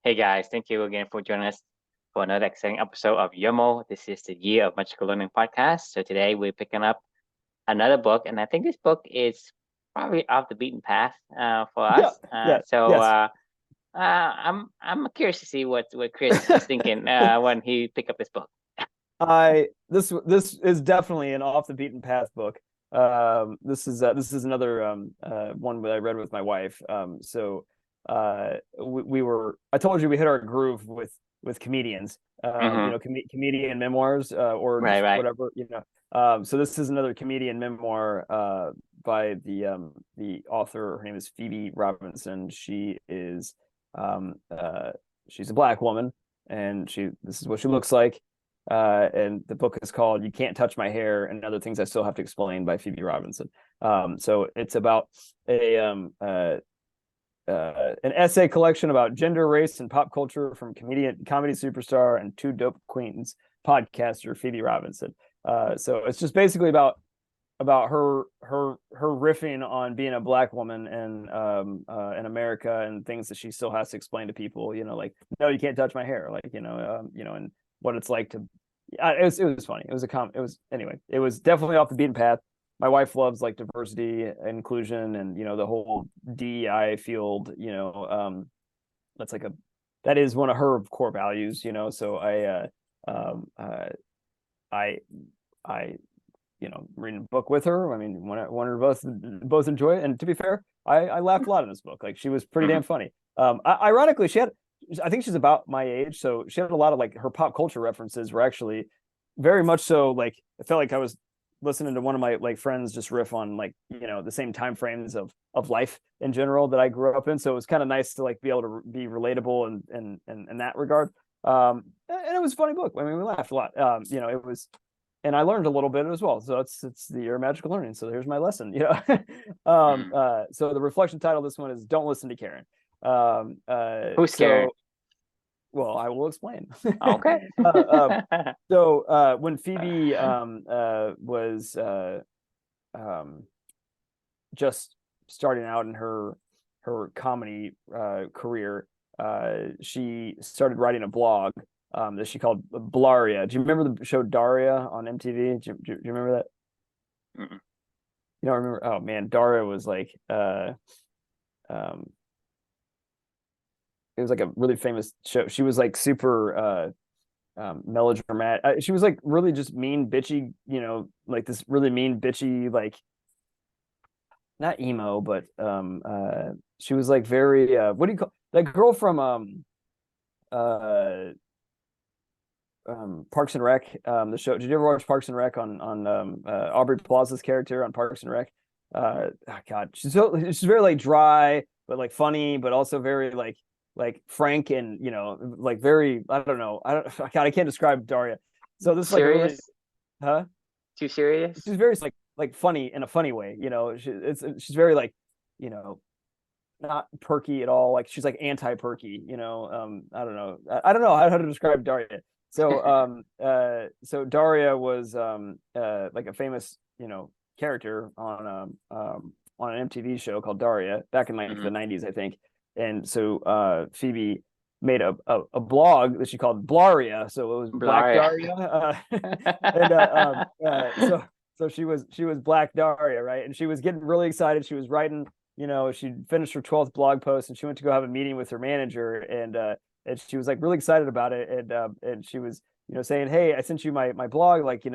Hey guys, thank you again for joining us for another exciting episode of Yomo. This is the Year of Magical Learning podcast. So today we're picking up another book, and I think this book is probably off the beaten path for Yeah, us. yeah, yes. I'm curious to see what Chris is thinking when he picked up this book. This is definitely an off the beaten path book. This is another one that I read with my wife. We were I told you we hit our groove with comedians. Mm-hmm. Comedian memoirs or Right, just right. whatever. So this is another comedian memoir by the author. Her name is Phoebe Robinson. She's a black woman, and this is what she looks like. And the book is called "You Can't Touch My Hair and Other Things I Still Have to Explain" by Phoebe Robinson. So it's about an essay collection about gender, race, and pop culture from comedy superstar, and Two Dope Queens podcaster Phoebe Robinson. So it's just basically about her riffing on being a black woman and in America, and things that she still has to explain to people. Like, no, you can't touch my hair. Like, and what it's like to. It was funny. It was definitely off the beaten path. My wife loves like diversity, inclusion, and the whole DEI field. That's like a that is one of her core values. So I I reading a book with her. I mean, wanted to both enjoy it. And to be fair, I laughed a lot in this book. Like, she was pretty Mm-hmm. damn funny. Ironically, I think she's about my age, so she had a lot of like her pop culture references were actually very much so. Like, I felt like I was listening to one of my like friends just riff on like the same time frames of life in general that I grew up in. So it was kind of nice to like be able to be relatable and in that regard. And it was a funny book. I mean, we laughed a lot. It was, and I learned a little bit as well. So it's the year of magical learning. So here's my lesson. Mm-hmm. So the reflection title of this one is "Don't Listen to Karen." Who's Karen? Well, I will explain. Okay. When Phoebe was just starting out in her comedy career, she started writing a blog that she called Blaria. Do you remember the show Daria on MTV? Do you remember that? Mm-mm. You don't remember? Oh man, Daria was like um, it was like a really famous show. She was like super melodramatic. She was like really just mean, bitchy. Like this really mean, bitchy, like not emo, but she was like very what do you call that girl from uh Parks and Rec, the show. Did you ever watch Parks and Rec on Aubrey Plaza's character on Parks and Rec? Oh God, she's very like dry, but like funny, but also very like frank, and like very, I don't know. God, I can't describe Daria. So this is like a really, Serious? huh? Too serious? She's very like funny in a funny way. She's very like, you know, not perky at all. Like, she's like anti-perky. I don't know. I don't know how to describe Daria. So Daria was like a famous character on an MTV show called Daria back in like Mm-hmm. the 90s, I think. And so Phoebe made a blog that she called Blaria, so it was Black Blaria. Daria. And so she was Black Daria, right? And she was getting really excited. She was writing, she finished her 12th blog post, and she went to go have a meeting with her manager, and she was like really excited about it, and she was saying, "Hey, I sent you my blog, like,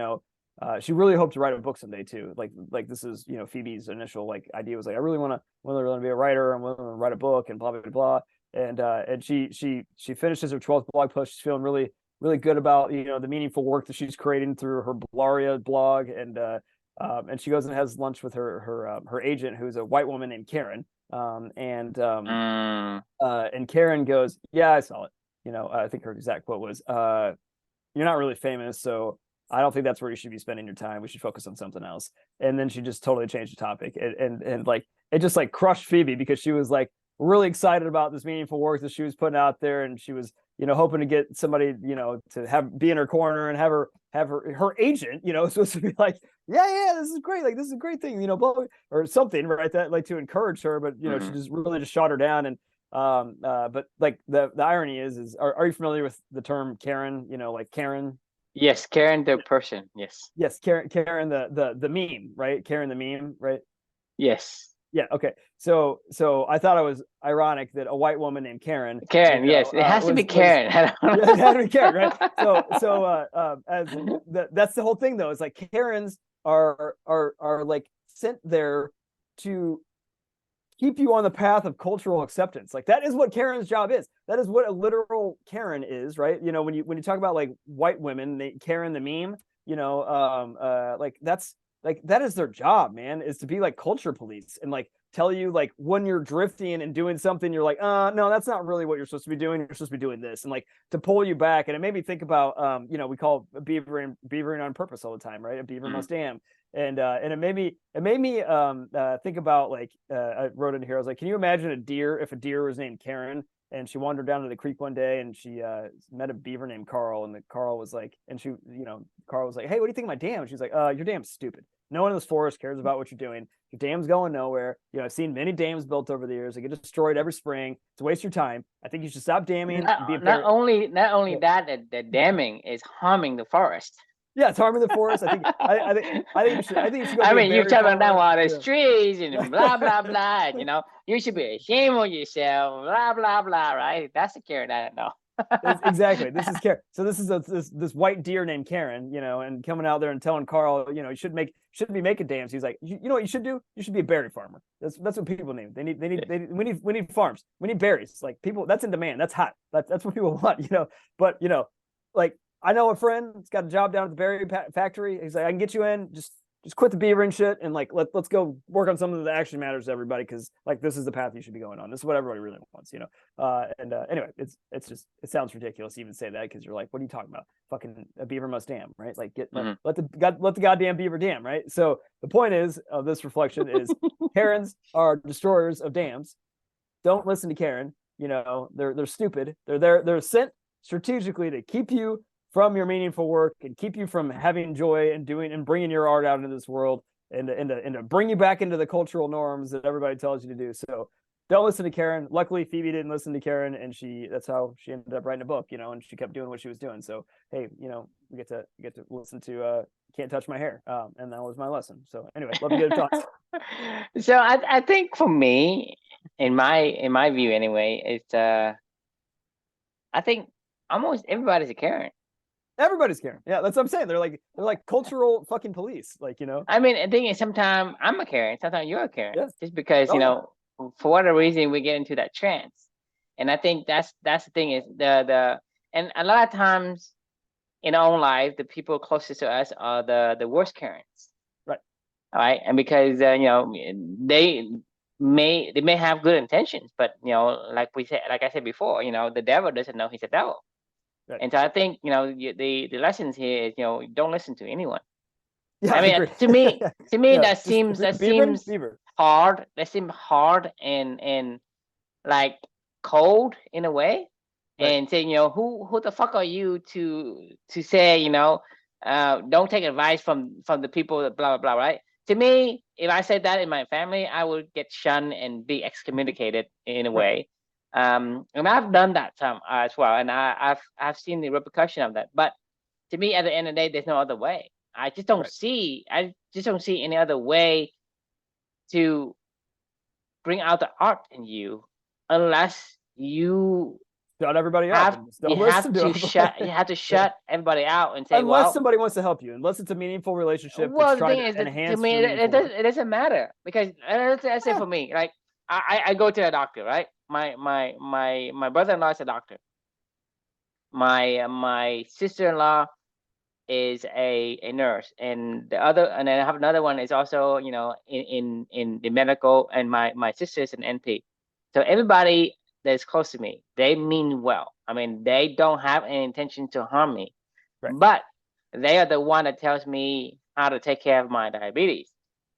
she really hoped to write a book someday too. Like this is Phoebe's initial like idea was like, I really want to be a writer. I'm willing to write a book and blah blah blah. And she finishes her 12th blog post. She's feeling really really good about the meaningful work that she's creating through her Blaria blog. And she goes and has lunch with her agent, who's a white woman named Karen. And Karen goes, "Yeah, I saw it." I think her exact quote was, "You're not really famous, so I don't think that's where you should be spending your time. We should focus on something else." And then she just totally changed the topic, and like it just like crushed Phoebe, because she was like really excited about this meaningful work that she was putting out there, and she was hoping to get somebody to be in her corner, and have her agent supposed to be like, yeah, this is great, like this is a great thing, blah, blah, or something, right, that like to encourage her. But she Mm-hmm. just really just shot her down. And But like the irony is are you familiar with the term Karen? You know, like Karen. Yes, Karen the person. Yes. Yes, Karen the meme, right? Karen the meme, right? Yes. Yeah. Okay. So I thought it was ironic that a white woman named Karen, Karen. Yes, it has to be was Karen. I don't yeah, it had to be Karen, right? know. As that's the whole thing though. It's like Karens are like sent there to keep you on the path of cultural acceptance. Like that is what Karen's job is. That is what a literal Karen is, right? You know, when you talk about like white women, Karen the meme, you know, like that's like that is their job, man, is to be like culture police and like tell you like when you're drifting and doing something, you're like, no, that's not really what you're supposed to be doing. You're supposed to be doing this, and like to pull you back. And it made me think about, you know, we call beavering on purpose all the time, right? A beaver must dam. And it made me think about like I wrote in here. I was like, can you imagine a deer if a deer was named Karen and she wandered down to the creek one day and she met a beaver named Carl, and the Carl was like, and she, you know, Carl was like, hey, what do you think of my dam? And she's like, your dam's stupid. No one in this forest cares about what you're doing. Your dam's going nowhere. You know, I've seen many dams built over the years. They get destroyed every spring. It's a waste of your time. I think you should stop damming. Not only that the damming is harming the forest. Yeah, it's harming the forest. I think you should. I think you should go. I mean, you're chopping down all these yeah. trees and blah blah blah. You know, you should be ashamed of yourself. Blah blah blah. Right? That's the Karen I don't know. Exactly. This is Karen. So this is this white deer named Karen, you know, and coming out there and telling Carl, you know, you shouldn't be making dams. He's like, you know what you should do? You should be a berry farmer. That's what people need. We need farms. We need berries. Like people, that's in demand. That's hot. That's what people want, you know. But you know, like I know a friend that's got a job down at the berry factory. He's like, I can get you in. Just quit the beaver and shit, and like let's go work on something that actually matters to everybody, because like this is the path you should be going on. This is what everybody really wants, you know. Anyway, it's just, it sounds ridiculous to even say that, because you're like, what are you talking about? Fucking a beaver must dam, right? Like let the goddamn beaver dam, right? So the point is of this reflection is Karens are destroyers of dams. Don't listen to Karen. You know, they're stupid. They're sent strategically to keep you from your meaningful work and keep you from having joy and doing and bringing your art out into this world, and to bring you back into the cultural norms that everybody tells you to do. So don't listen to Karen. Luckily, Phoebe didn't listen to Karen, and that's how she ended up writing a book, you know, and she kept doing what she was doing. So hey, you know, we get to listen to Can't Touch My Hair, and that was my lesson. So anyway, love to get your thoughts. So I think for me, in my view anyway, it's I think almost everybody's a Karen. Everybody's Karen. Yeah, that's what I'm saying. They're like cultural fucking police. Like, you know. I mean, the thing is, sometimes I'm a Karen, sometimes you're a Karen. Yes. Just because, you know, for whatever reason we get into that trance. And I think that's the thing is and a lot of times in our own life, the people closest to us are the worst Karens. Right. All right. And because you know, they may have good intentions, but you know, like I said before, you know, the devil doesn't know he's a devil. Right. And so I think, you know, the lessons here is, you know, don't listen to anyone. Yeah, I mean, to me, yeah, that seems hard. That seems hard and like cold in a way. Right. And saying, you know, who the fuck are you to say, you know, don't take advice from the people that blah blah blah, right? To me, if I said that in my family, I would get shunned and be excommunicated in a way. And I've done that some as well, and I've seen the repercussion of that. But to me, at the end of the day, there's no other way. I just don't see any other way to bring out the art in you unless you shut everybody up. You have to shut everybody out and say, unless somebody wants to help you, unless it's a meaningful relationship. Well, the thing is, to me, it doesn't matter, because let's say for me, like I go to a doctor, right? My brother-in-law is a doctor. My sister-in-law is a nurse, and then I have another one is also, you know, in the medical, and my sister is an NP. So everybody that's close to me, they mean well. I mean, they don't have any intention to harm me, but they are the one that tells me how to take care of my diabetes.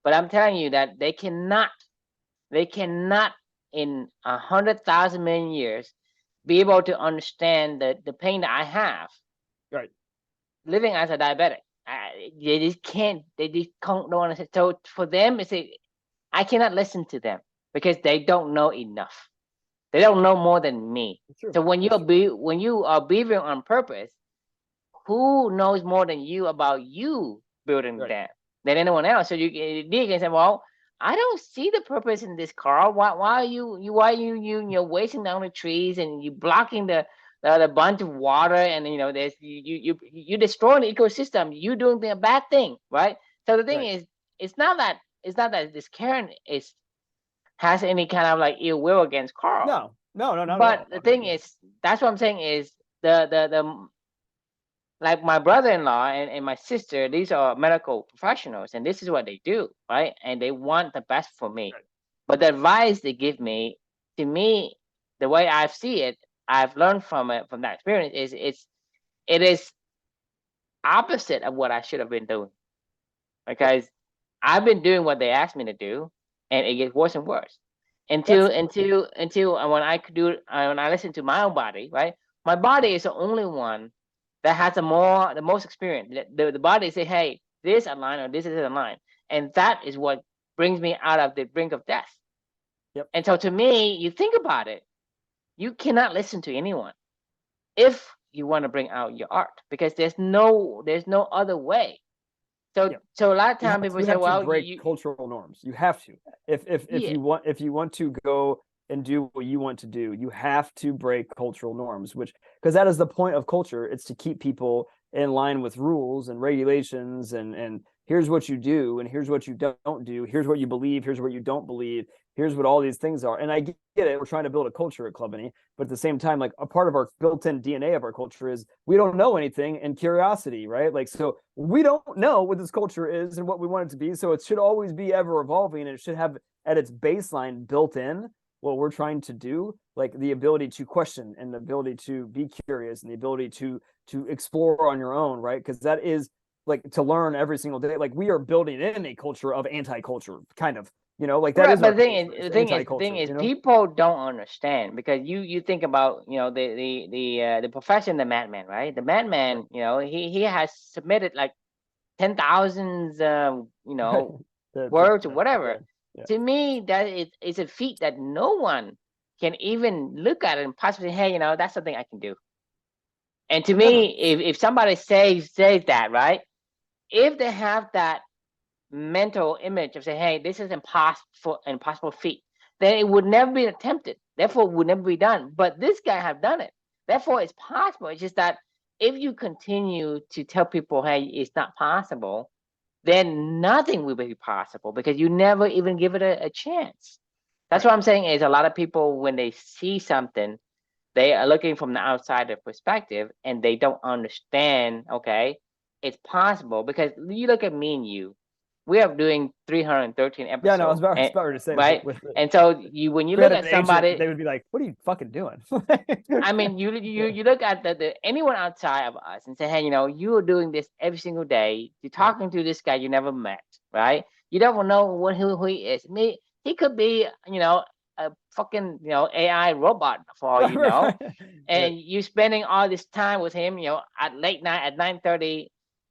But I'm telling you that they cannot in 100,000 million years be able to understand the pain that I have. Right. Living as a diabetic. They just can't don't understand. So for them, I cannot listen to them because they don't know enough. They don't know more than me. True. So when you are beavering on purpose, who knows more than you about you building Right. that than anyone else? So you can say, well, I don't see the purpose in this car. Why are you're wasting down the trees and you blocking the bunch of water, and there's you destroying the ecosystem. You doing the bad thing, right? So the thing Right. is, it's not that this Karen has any kind of like ill will against Carl. No, not at But all. the thing is, that's what I'm saying is the like my brother-in-law and my sister, these are medical professionals, and this is what they do, right? And they want the best for me. Right. But the advice they give me, to me, the way I see it, I've learned from that experience, it is opposite of what I should have been doing, because I've been doing what they asked me to do, and it gets worse and worse until when I could do when I listen to my own body, right? My body is the only one that has the most experience. The body say, hey, this align or this is align, and that is what brings me out of the brink of death. Yep. And so to me, you think about it, you cannot listen to anyone if you want to bring out your art, because there's no other way. So Yep. so a lot of times people say, well, break cultural norms. You have to. If you want to go and do what you want to do, you have to break cultural norms, because that is the point of culture. It's to keep people in line with rules and regulations, and here's what you do and here's what you don't do. Here's what you believe, here's what you don't believe. Here's what all these things are. And I get it. We're trying to build a culture at Clubany, but at the same time, like, a part of our built-in DNA of our culture is we don't know anything, and curiosity, right? Like, so we don't know what this culture is and what we want it to be. So it should always be ever evolving, and it should have at its baseline built in what we're trying to do, like the ability to question and the ability to be curious and the ability to explore on your own, right? Because that is like to learn every single day. Like, we are building in a culture of anti-culture, kind of. Like that is. But the thing is, people don't understand, because you think about the profession, the madman, right? The madman, he has submitted like 10,000 words or whatever. Yeah. To me, that is a feat that no one can even look at it and possibly say, hey, that's something I can do. And to me, if somebody says that, right, if they have that mental image of saying, hey, this is impossible feat, then it would never be attempted, therefore it would never be done. But this guy have done it, therefore it's possible. It's just that if you continue to tell people, hey, it's not possible, then nothing will be possible, because you never even give it a chance. That's what I'm saying is, a lot of people, when they see something, they are looking from the outsider perspective, and they don't understand, okay, it's possible. Because you look at me and you, we are doing 313 episodes. Yeah, no, I was about to say, right? And so when you look at somebody, they would be like, "What are you fucking doing?" I mean, you look at the anyone outside of us and say, "Hey, you are doing this every single day. You're talking to this guy you never met, right? You don't know who he is. He could be, a fucking AI robot for all you know, and you spending all this time with him, at late night at 9:30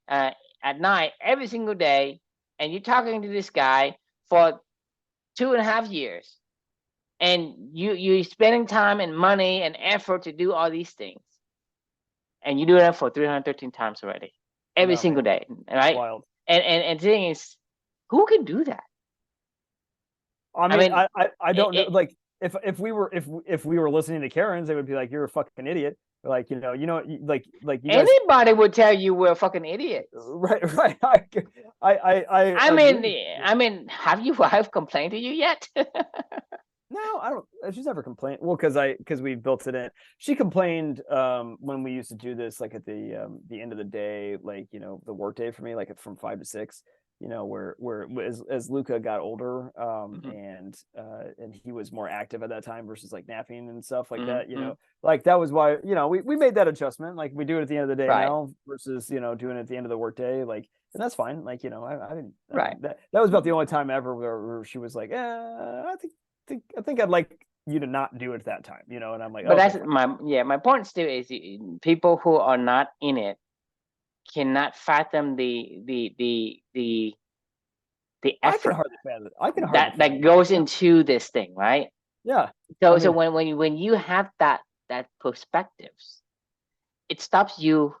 at night every single day." And you're talking to this guy for 2.5 years, and you're spending time and money and effort to do all these things, and you do that for 313 times already, every single day, right? Wild. And the thing is, who can do that? I mean, I don't know. Like, if we were listening to Karens, they would be like, "You're a fucking idiot." Like, like you guys, anybody would tell you we're fucking idiots. Right. I mean, have your wife complained to you yet? No, I don't. She's never complained. Well, because we built it in. She complained when we used to do this, like at the end of the day, like the work day for me, like from 5 to 6. Where as Luca got older, and he was more active at that time versus like napping and stuff like that. Like that was why we made that adjustment. Like we do it at the end of the day now versus doing it at the end of the workday. Like, and that's fine. Like I didn't. That was about the only time ever where she was like, I think I'd like you to not do it at that time. And I'm like, but okay, that's my point still is, people who are not in it cannot fathom the effort I can hardly that goes into this thing, right? Yeah. So I so mean, when you have that perspectives, it stops you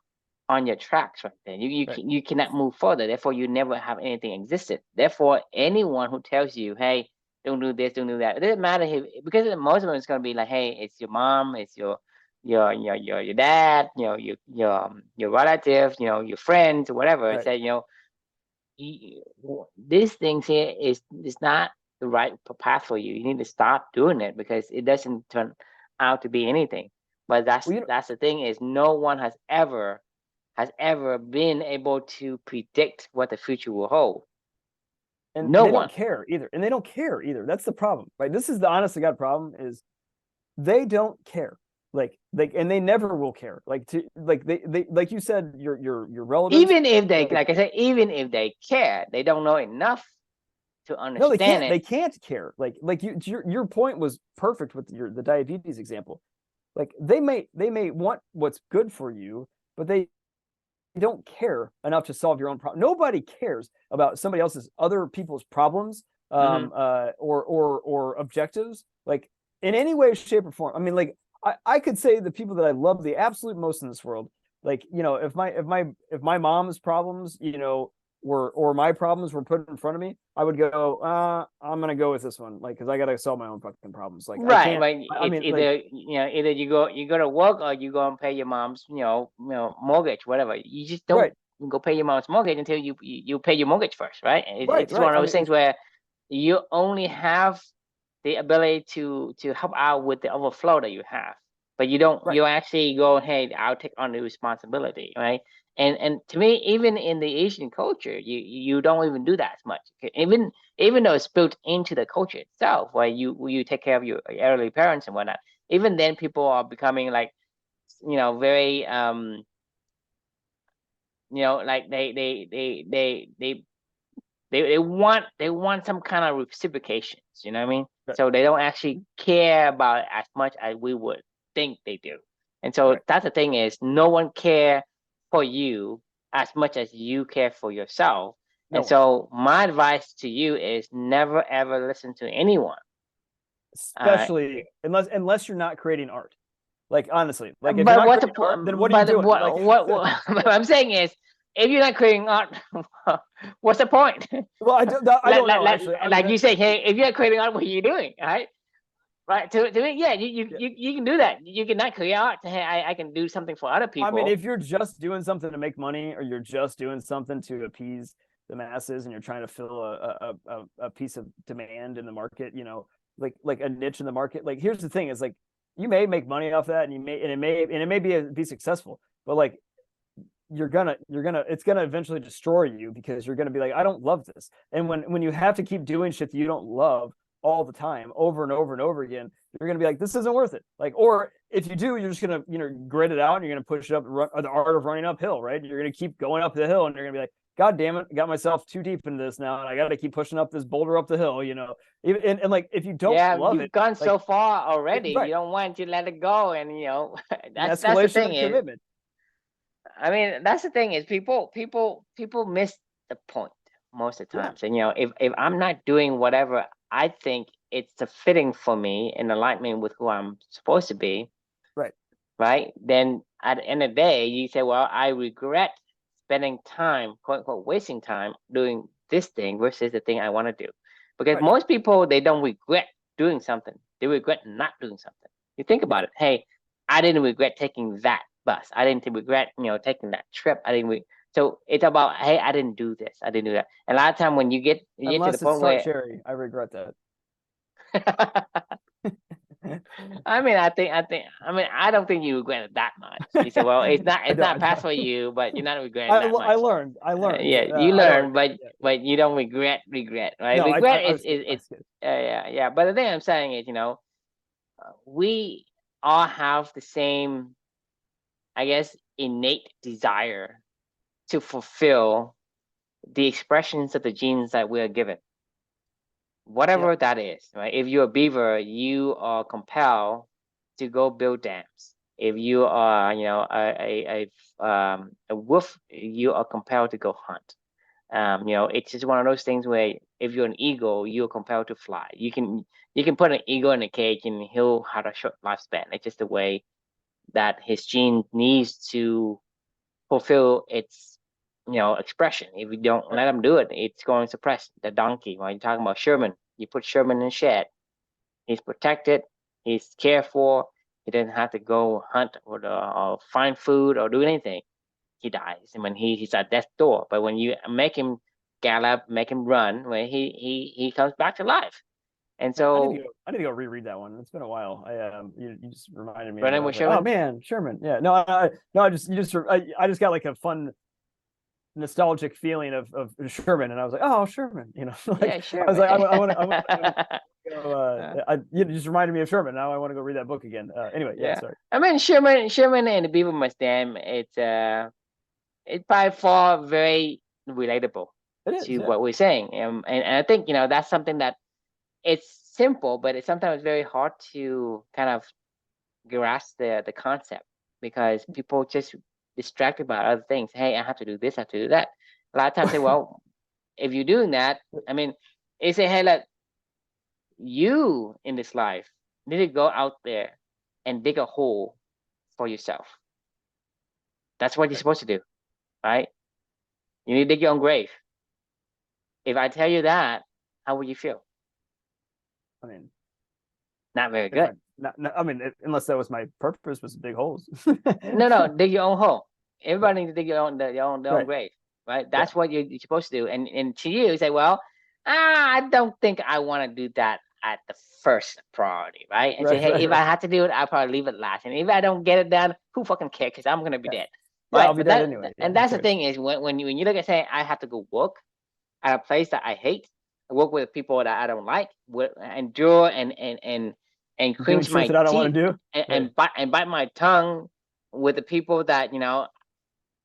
on your tracks right there. right. You cannot move further. Therefore, you never have anything existed. Therefore, anyone who tells you, "Hey, don't do this, don't do that," it doesn't matter if, because most of them is going to be like, "Hey, it's your mom, it's your dad, your relative, your friends, whatever." It Right. said, these things here is not the right path for you. You need to stop doing it because it doesn't turn out to be anything. But Well, that's the thing, is no one has ever been able to predict what the future will hold. and No they one. don't care either. And they don't care either. That's the problem, right? This is the honest to God problem is they don't care. And they never will care. They like you said, your relatives, Even if they, like like I said, even if they care, they don't know enough to no, they understand can't. it. They can't care. Your point was perfect with the diabetes example. Like they may want what's good for you, but they don't care enough to solve your own problem. Nobody cares about somebody else's other people's problems, Hmm. or objectives, like in any way, shape, or form. I mean, like I could say the people that I love the absolute most in this world, like if my mom's problems, were or my problems were put in front of me, I would go, I'm gonna go with this one, like because I gotta solve my own fucking problems. Like I Right, can't. right. I It's mean, like either you go to work, or you go and pay your mom's mortgage, whatever. You just don't right, go pay your mom's mortgage until you pay your mortgage first, right? right, It's one right. of I those mean, things where you only have the ability to help out with the overflow that you have, but right. you actually go, hey, I'll take on the responsibility, right? And to me, even in the Asian culture, you don't even do that as much. Even though it's built into the culture itself, where you take care of your elderly parents and whatnot. Even then, people are becoming like, very like they want some kind of reciprocations. You know what I mean? Right, So they don't actually care about it as much as we would think they do. And so right. that's the thing, is no one care for you as much as you care for yourself. No And one. so my advice to you is never ever listen to anyone. Uh, Especially unless you're not creating art. Like honestly, like if you're but not what's the creating art, then what are you but doing? Like what I'm saying is, if you're not creating art, what's the point? well, I like, don't like, know like, actually. I mean like you say, hey, if you're not creating art, what are you doing? Right? Right. To me, yeah, yeah. you can do that. You can not create art. Hey, I can do something for other I mean, people. if you're just doing something to make money, or you're just doing something to appease the masses, and you're trying to fill a piece of demand in the market, like a niche in the market. Like here's the thing: is like you may make money off that, and it may be successful, but like you're gonna it's gonna eventually destroy you, because you're gonna be like, I don't love this. And when you have to keep doing shit that you don't love all the time, over and over and over again, you're gonna be like, this isn't worth it. Like, or if you do, you're just gonna grit it out, and you're gonna push it up, the art of running uphill, right? You're gonna keep going up the hill, and you're gonna be like, God damn it, I got myself too deep into this now, and I got to keep pushing up this boulder up the hill. And like if you don't Yeah, love you've it, gone like so far already. You right, don't want to let it go, and an that's the escalation thing of is. commitment. I mean, that's the thing is, people miss the point most of the Yeah, times. And if I'm not doing whatever I think it's a fitting for me in alignment with who I'm supposed to be, right, right? Then at the end of the day, you say, well, I regret spending time, quote unquote, wasting time doing this thing versus the thing I want to do. Because right. most people, they don't regret doing something. They regret not doing something. You think Yeah. about it. Hey, I didn't regret taking that bus. I didn't regret, taking that trip. So it's about, hey, I didn't do this. I didn't do that. And a lot of time when you get to the Unless it's point tart where cherry, I regret that. I don't think you regret it that much. You say, well, it's not I it's don't. not I past don't. for you, but you're not regretting that I much. learned. I learned. Yeah, you I don't learn, regret. but Yeah, yeah. you don't regret, right? No, Regret I is was kidding. is, I is was kidding. yeah. But the thing I'm saying is, we all have the same, I guess, innate desire to fulfill the expressions of the genes that we are given, Yep. whatever that is, right? If you're a beaver, you are compelled to go build dams. If you are, a wolf, you are compelled to go hunt. It's just one of those things where if you're an eagle, you're compelled to fly. You can put an eagle in a cage and he'll have a short lifespan. It's just the way that his gene needs to fulfill its expression. If you don't let him do it, it's going to suppress the donkey. When you're talking about Sherman, you put Sherman in a shed. He's protected. He's cared for. He doesn't have to go hunt or find food or do anything. He dies, and when he's at death's door. But when you make him gallop, make him run, when he comes back to life. And so I need to go reread that one. It's been a while. You just reminded me. Running with Sherman. Sherman? Oh man, Sherman. Yeah. No, I just got like a fun nostalgic feeling of Sherman, and I was like, oh, Sherman. Like, yeah, Sherman. I was like, I want to. You just reminded me of Sherman. Now I want to go read that book again. Anyway, yeah. Sorry. I mean, Sherman and the Beaver Must Dam. It's by far very relatable to what we're saying, and I think that's something that it's simple, but it's sometimes very hard to kind of grasp the concept because people just distracted by other things. Hey, I have to do this, I have to do that. A lot of times say, well, if you're doing that, I mean, they say, hey, look, you in this life need to go out there and dig a hole for yourself. That's what you're supposed to do, right? You need to dig your own grave. If I tell you that, how would you feel? I mean, not very good. I mean, unless that was my purpose, was to dig holes. No, dig your own hole. Everybody needs to dig your own grave, right? That's what you're supposed to do. And to you say, well, I don't think I want to do that at the first priority, right? And say, hey, if I have to do it, I'll probably leave it last. And if I don't get it done, who fucking cares? Because I'm gonna be dead. Right? I'll be dead anyway. And that's the thing is when you look at saying I have to go work at a place that I hate, work with people that I don't like, endure and cringe my teeth that I don't want to do, and bite my tongue with the people that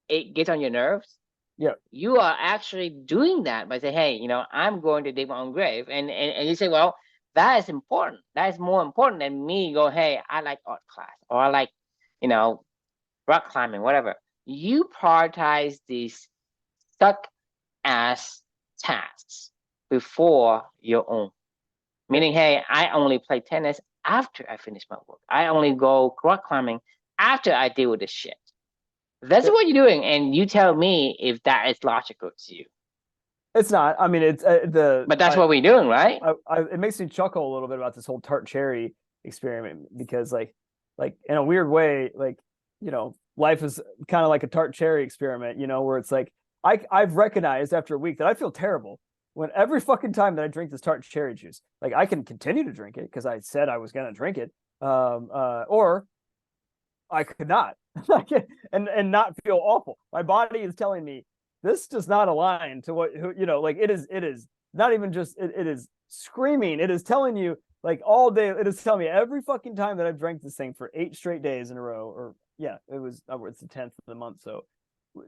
it gets on your nerves. Yeah, you are actually doing that by saying, hey, I'm going to dig my own grave, and you say, well, that is important. That is more important than me go, hey, I like art class or I like rock climbing, whatever. You prioritize these stuck ass tasks before your own. Meaning, hey, I only play tennis after I finish my work. I only go rock climbing after I deal with this shit. That's what you're doing, and you tell me if that is logical to you. It's not. I mean, it's But that's what we're doing, right? It makes me chuckle a little bit about this whole tart cherry experiment because, like in a weird way, like life is kind of like a tart cherry experiment. Where it's like I've recognized after a week that I feel terrible when every fucking time that I drink this tart cherry juice. Like I can continue to drink it because I said I was gonna drink it, or I could not. and not feel awful. My body is telling me this does not align to what like it is not even just it is screaming. It is telling you like all day. It is telling me every fucking time that I've drank this thing for 8 straight days in a row, or it's the 10th of the month. So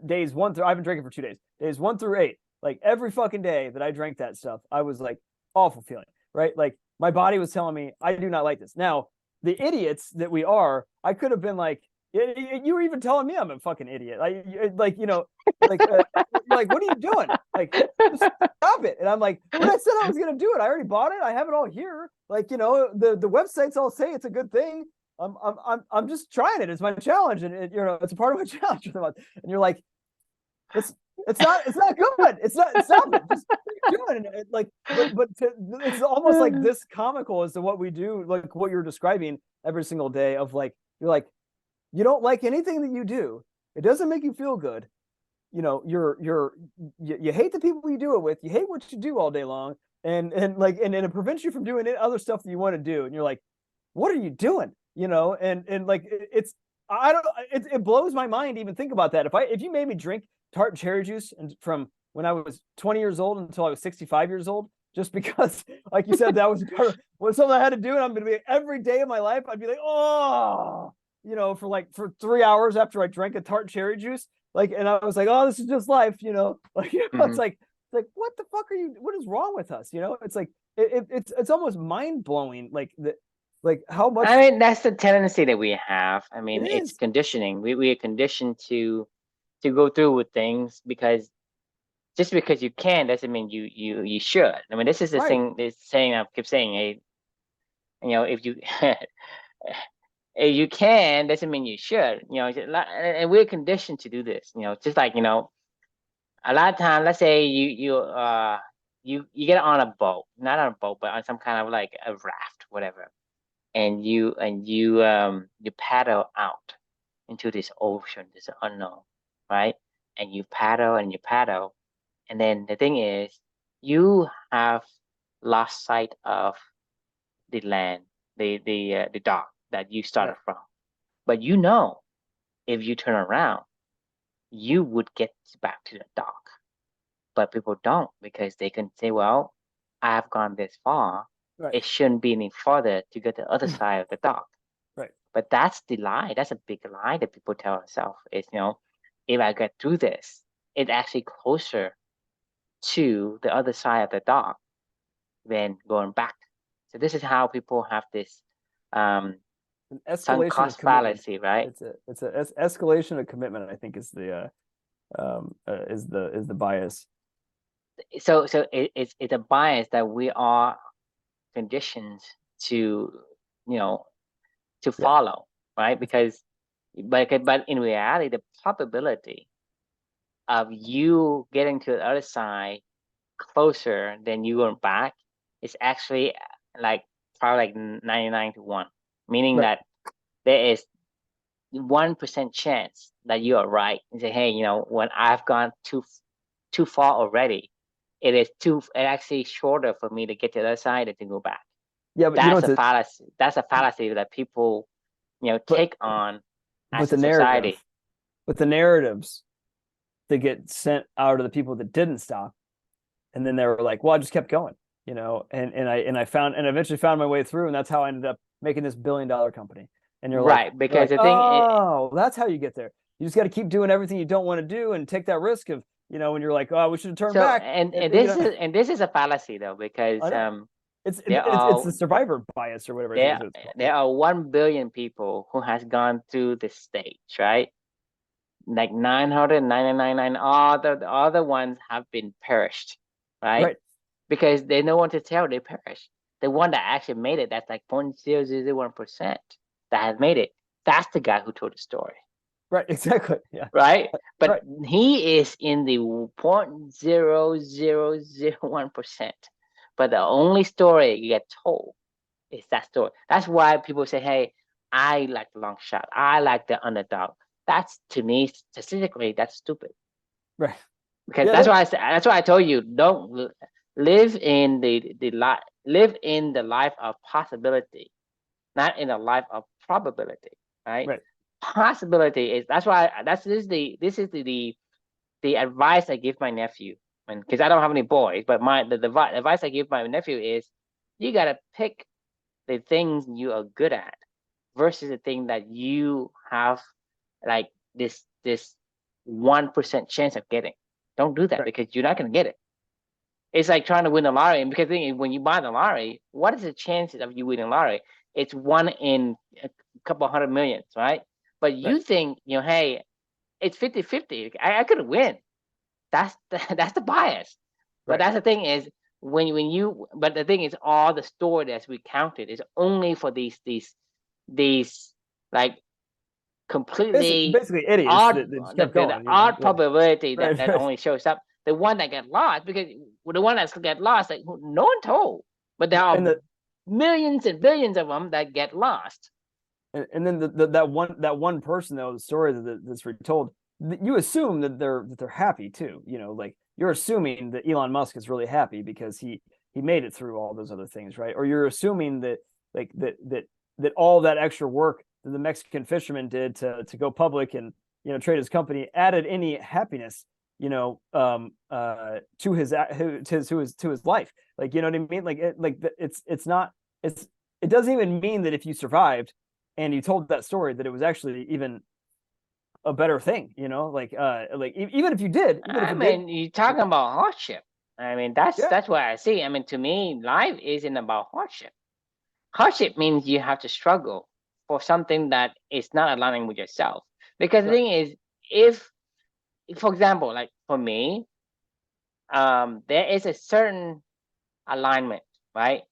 days 1 through I've been drinking for 2 days. Days 1 through 8, like every fucking day that I drank that stuff, I was like awful feeling, right? Like my body was telling me I do not like this. Now the idiots that we are, I could have been like, you were even telling me I'm a fucking idiot. Like what are you doing? Like, just stop it. And I'm like, but I said I was gonna do it. I already bought it. I have it all here. Like, the websites all say it's a good thing. I'm just trying it. It's my challenge, and it's a part of my challenge for the month. And you're like, it's not good. It's not. Stop it. Just doing it. Like, it's almost like this comical as to what we do. Like what you're describing every single day of like you're like. You don't like anything that you do. It doesn't make you feel good. You hate the people you do it with. You hate what you do all day long, and it prevents you from doing other stuff that you want to do. And you're like, what are you doing? And like it blows my mind to even think about that. If you made me drink tart cherry juice and from when I was 20 years old until I was 65 years old, just because, like you said, that was something I had to do, and I'm going to be every day of my life. I'd be like, oh. For 3 hours after I drank a tart cherry juice, and I was like, oh, this is just life, it's like what the fuck what is wrong with us? It's like it's almost mind blowing, like how much. I mean, that's the tendency that we have. I mean, it's conditioning. We are conditioned to go through with things because just because you can doesn't mean you should. I mean, this is the Right. thing. This saying I keep saying, if you if you can doesn't mean you should. And we're conditioned to do this. Just like a lot of times, let's say you get on a boat, not on a boat, but on some kind of like a raft, whatever, and you paddle out into this ocean, this unknown, right? And you paddle and you paddle, and then the thing is, you have lost sight of the land, the dock that you started Right. from. But if you turn around, you would get back to the dock. But people don't, because they can say, well, I've gone this far. Right. It shouldn't be any farther to get to the other side of the dock. Right. But that's the lie. That's a big lie that people tell themselves is, if I get through this, it's actually closer to the other side of the dock than going back. So this is how people have this An sunk escalation of cost commitment. fallacy, right? It's a escalation of commitment, I think, is the bias. So it's a bias that we are conditioned to, to Yeah. follow, right? But in reality, the probability of you getting to the other side closer than you going back is actually like probably like 99 to 1, meaning Right. that there is 1% chance that you are right and say, hey, when I've gone too far already, it actually shorter for me to get to the other side than to go back. Yeah, but That's a fallacy. That's a fallacy that people, take on as a society. But the narratives that get sent out to the people that didn't stop, and then they were like, well, I just kept going, and I eventually found my way through, and that's how I ended up making this $1 billion company. And you're right, like, because the thing, oh, that's how you get there. You just got to keep doing everything you don't want to do and take that risk of, when you're like, oh, we should have turned back. And this is a fallacy though, because it's the survivor bias or whatever. There are 1 billion people who has gone through this stage, right? Like 999, all the other ones have been perished, right? Because there's no one to tell they perished. The one that actually made it, that's like 0.0001% that has made it. That's the guy who told the story. Right, exactly. Yeah. Right? But he is in the 0.0001%. But the only story you get told is that story. That's why people say, hey, I like the long shot. I like the underdog. That's, to me, statistically, that's stupid. Right. Because that's why I told you, don't live in live in the life of possibility, not in a life of probability. Right. Possibility is, that's why this is the advice I give my nephew, because I don't have any boys, but the advice I give my nephew is, you gotta pick the things you are good at versus the thing that you have like this 1% chance of getting. Don't do that, because you're not gonna get it. It's like trying to win the lottery, and because when you buy the lottery, what is the chances of you winning the lottery? It's 1 in a couple 100 million, right? But you think, hey, it's 50-50. I could win. That's the bias. But that's the thing is, but the thing is, all the story that's recounted is only for these like completely basically idiots odd probability that only shows up. The one that get lost, because the one that get lost, like, no one told, but there are millions and billions of them that get lost. And then that one person, though, the story that's retold, you assume that they're happy too. Like, you're assuming that Elon Musk is really happy because he made it through all those other things, right? Or you're assuming that like that all that extra work that the Mexican fisherman did to go public and trade his company added any happiness to his life. Like, you know what I mean? Like it doesn't even mean that if you survived and you told that story that it was actually even a better thing, like even if you did, you're talking about hardship. I mean, that's what I see. I mean, to me, life isn't about hardship. Hardship means you have to struggle for something that is not aligning with yourself. Because the thing is, if, for example, like for me, there is a certain alignment, right?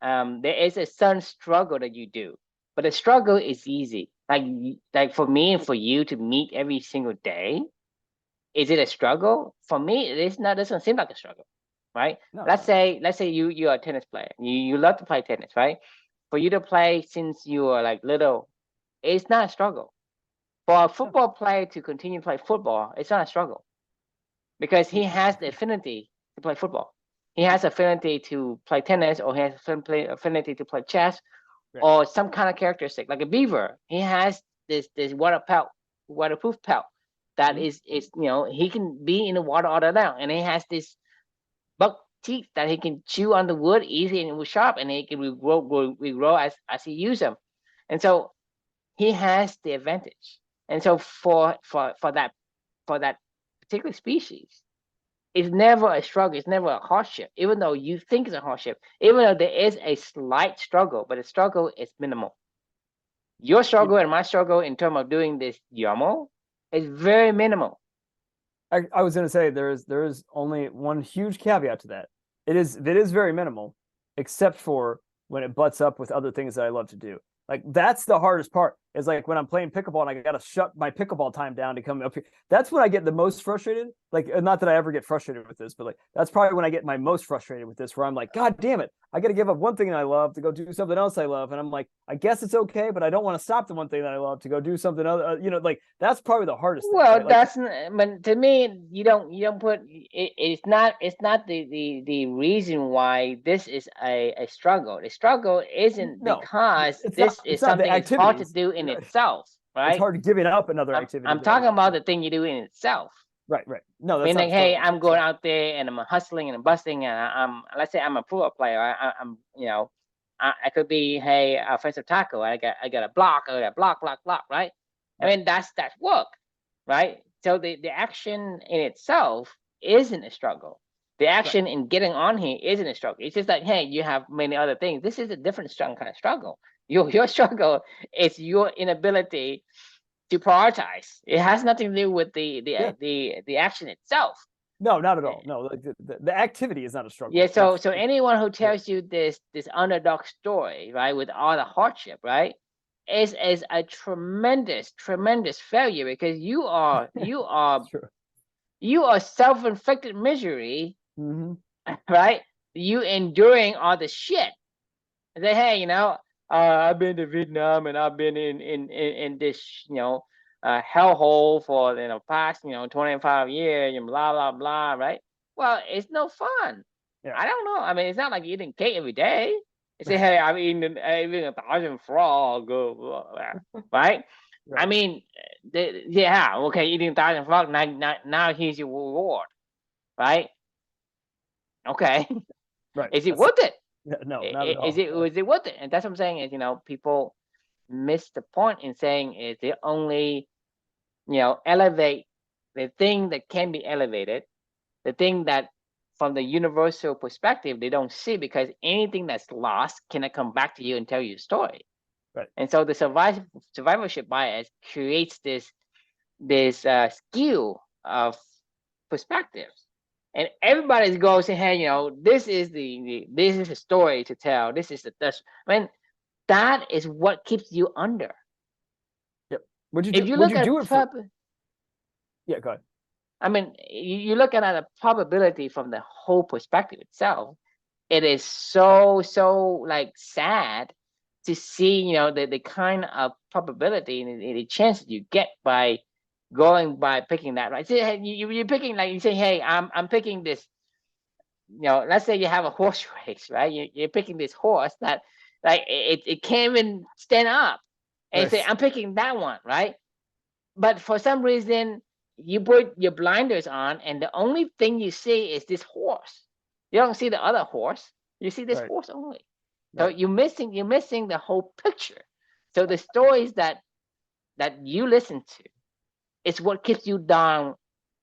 There is a certain struggle that you do, but the struggle is easy. Like for me and for you to meet every single day, is it a struggle? For me, it's not. Doesn't seem like a struggle, right? No, let's say you are a tennis player. You love to play tennis, right? For you to play since you are like little, it's not a struggle. For a football player to continue to play football, it's not a struggle because he has the affinity to play football. He has affinity to play tennis, or he has affinity to play chess, right. or some kind of characteristic. Like a beaver, he has this waterproof pelt that is he can be in the water all day long, and he has this buck teeth that he can chew on the wood easy and it was sharp, and he can regrow as he use them, and so he has the advantage. And so for that particular species, it's never a struggle. It's never a hardship, even though you think it's a hardship, even though there is a slight struggle, but the struggle is minimal. Your struggle and my struggle in terms of doing this Yomo is very minimal. I was going to say there is only one huge caveat to that. It is very minimal, except for when it butts up with other things that I love to do. Like that's the hardest part. Is like when I'm playing pickleball and I got to shut my pickleball time down to come up here. That's when I get the most frustrated. Like, not that I ever get frustrated with this, but like that's probably when I get my most frustrated with this, where I'm like, God damn it, I got to give up one thing that I love to go do something else I love, and I'm like, I guess it's okay, but I don't want to stop the one thing that I love to go do something other. Like that's probably the hardest thing. Well, right? that's but to me, you don't put it. It's not the reason why this is a struggle. The struggle isn't because this is something that's hard to do in itself, right? It's hard giving up another activity. I'm talking about the thing you do in itself. Right. No, that's meaning, hey, I'm going out there and I'm hustling and I'm busting, and I'm let's say I'm a pro player. I'm I could be, hey, offensive tackle. I got a block, block, right? I mean, that's work, right? So the action in itself isn't a struggle. The action in getting on here isn't a struggle. It's just like, hey, you have many other things. This is a different strong kind of struggle. Your struggle is your inability to prioritize. It has nothing to do with the action itself. No, not at all. No, like the activity is not a struggle. Yeah. So anyone who tells you this underdog story, right, with all the hardship, right, is a tremendous failure, because you are self-inflicted misery, right? You enduring all the shit. And say, hey, I've been to Vietnam and I've been in this hellhole for past 25 years and blah blah blah, right? Well, it's no fun. Yeah. I don't know. I mean, it's not like eating cake every day. You say, hey, I'm eating 1,000 frog, right? I mean, okay, eating 1,000 frog. Now here's your reward, right? Okay, right. Is it worth it? No, not at all. Is it worth it? And that's what I'm saying is, people miss the point in saying is they only, elevate the thing that can be elevated, the thing that from the universal perspective they don't see, because anything that's lost cannot come back to you and tell you a story. Right. And so the survivorship bias creates this skew of perspectives. And everybody's going saying, hey, this is a story to tell. This is I mean, that is what keeps you under. Yep. If you look at yeah, go ahead. I mean, you look at a probability from the whole perspective itself. It is so like sad to see, the kind of probability and the chance that you get by picking that, right? So you're picking, like you say, hey, I'm picking this, let's say you have a horse race, right? You're picking this horse that like it can't even stand up, and you say, I'm picking that one, right? But for some reason you put your blinders on, and the only thing you see is this horse. You don't see the other horse. You see this horse only. So you're missing the whole picture. So the stories that you listen to, it's what keeps you down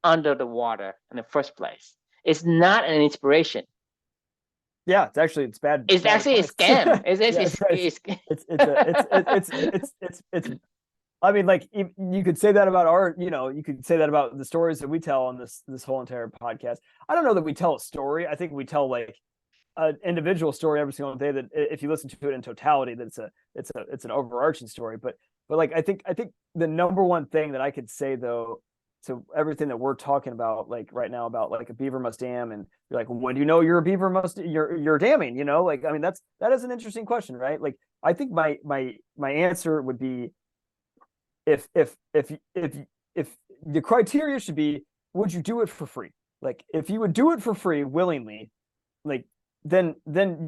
under the water in the first place. It's not an inspiration. Yeah, it's bad. It's actually a scam. It's I mean, like you could say that about our, you could say that about the stories that we tell on this whole entire podcast. I don't know that we tell a story. I think we tell like an individual story every single day that if you listen to it in totality, that it's an overarching story. But like I think the number one thing that I could say though to everything that we're talking about like right now about like a beaver must dam and you're like, when do you know you're a beaver must you're damming, like I mean that is an interesting question, right? Like I think my answer would be if the criteria should be, would you do it for free? Like if you would do it for free willingly, like then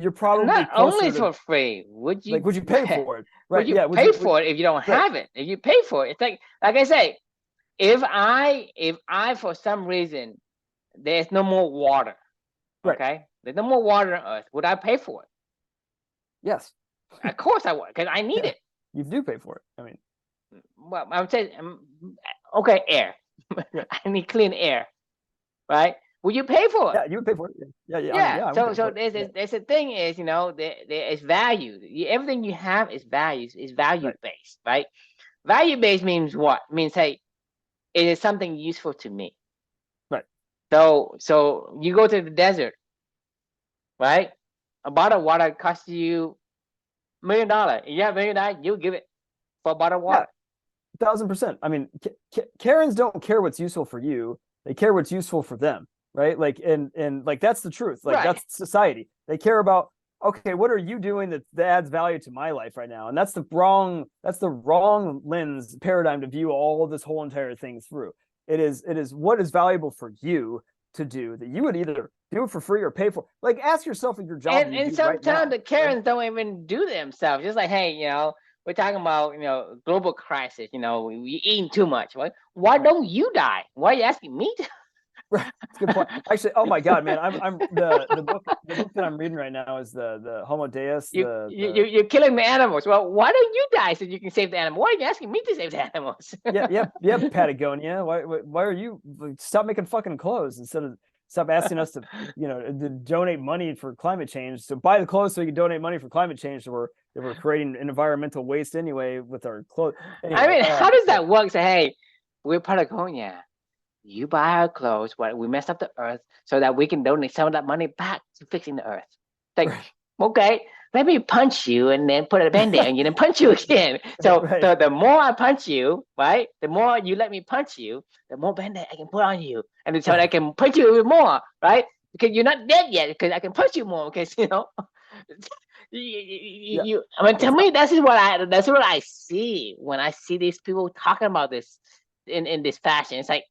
you're probably Not closer only to for free, would you like would you pay for it? would Right. you Yeah. pay for it if you don't right. have it? If you pay for it, it's like I say, if I for some reason there's no more water, Right. okay? There's no more water on Earth. Would I pay for it? Yes. Of course I would, because I need Yeah. it. You do pay for it. I mean, Well, I'm saying, okay, air. yeah. I need clean air, right? Would you pay for it? Yeah, you would pay for it. Yeah. Yeah. Yeah. I would So pay so for it. there's a thing is, there is value. Everything you have is values, is value Right. based, right? Value based means what? Means, hey, it is something useful to me. Right. So you go to the desert, right? A bottle of water costs you $1 million. You have $1 million, you give it for a bottle of Yeah. water. 1,000%. I mean, Karens don't care what's useful for you. They care what's useful for them, right? Like, and like that's the truth. Like Right. that's society. They care about, okay, what are you doing that adds value to my life right now? And that's the wrong lens paradigm to view all of this whole entire thing through. It is what is valuable for you to do that you would either do it for free or pay for. Like, ask yourself if your job And you do sometimes right now, the Karens don't even do themselves. Just like, hey, we're talking about global crisis. We eating too much. Right? Why don't you die? Why are you asking me to? Right. That's a good point. Actually, oh my God, man, I'm the book that I'm reading right now is the Homo Deus. You're killing the animals. Well, why don't you die so you can save the animal? Why are you asking me to save the animals? yeah, Patagonia. Why are you stop making fucking clothes instead of stop asking us to to donate money for climate change? So buy the clothes so you can donate money for climate change. So we're creating an environmental waste anyway with our clothes. Anyway, I mean, how does that work? Say, hey, we're Patagonia. You buy our clothes, we messed up the earth so that we can donate some of that money back to fixing the earth. Like, right. Okay, let me punch you and then put a band-aid on you and punch you again. So, right. So the more I punch you, right, the more you let me punch you, the more band-aid I can put on you. And so I can punch you even more, right? Because you're not dead yet, because I can punch you more, because, I mean, to me, that's what I see when I see these people talking about this in this fashion. It's like,